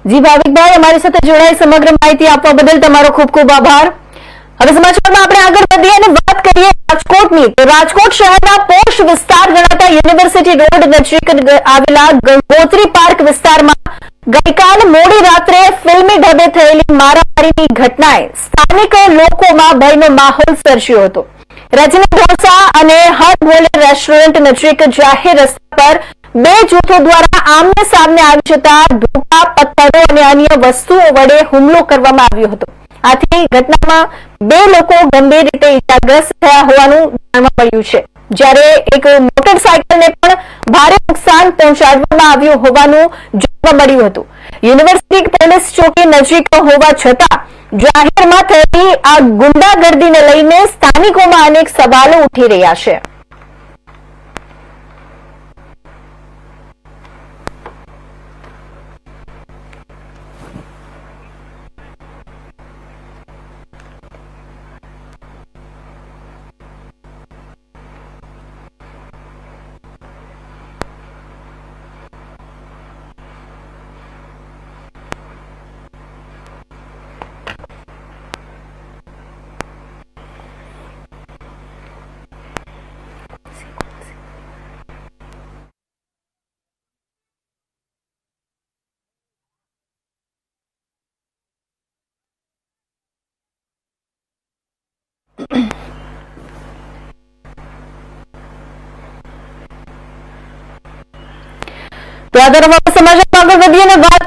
જી ભાવિકભાઈ અમારી સાથે જોડાઈ સમગ્ર માહિતી આપવા બદલ તમારો ખૂબ ખૂબ આભાર। હવે સમાચારમાં આપણે આગળ વધીએ અને વાત કરીએ રાજકોટની। તો રાજકોટ શહેરના પોશ વિસ્તાર ગણાતા યુનિવર્સિટી રોડ નજીક આવેલા ગંગોત્રી પાર્ક વિસ્તારમાં ગઈકાલ મોડી રાત્રે ફિલ્મી ઢબે થયેલી મારામારીની ઘટનાએ સ્થાનિક લોકોમાં ભયનો માહોલ સર્જ્યો હતો। રજની ઢોસા અને હટ બોલે રેસ્ટોરન્ટ નજીક જાહેર રસ્તા પર બે જૂથો દ્વારા આમને સામને આવી જતા ધોકા, પથ્થરો અને અન્ય વસ્તુઓ વડે હુમલો કરવામાં આવ્યો હતો। આથી ઘટનામાં બે લોકો ગંભીર રીતે ઇજાગ્રસ્ત થયા હોવાનું જાણવા મળ્યું છે, જ્યારે એક મોટરસાયકલને પણ ભારે નુકસાન પહોંચાડવામાં આવ્યું હોવાનું જાણવા મળ્યું હતું। યુનિવર્સિટી પોલીસ ચોકી નજીક હોવા છતાં જાહેરમાં થયેલી આ ગુંડાગર્દીને લઈને સ્થાનિકોમાં અનેક સવાલો ઉઠી રહ્યા છે। તો આ તરફ સમાચાર આગળ વધીએ અને વાત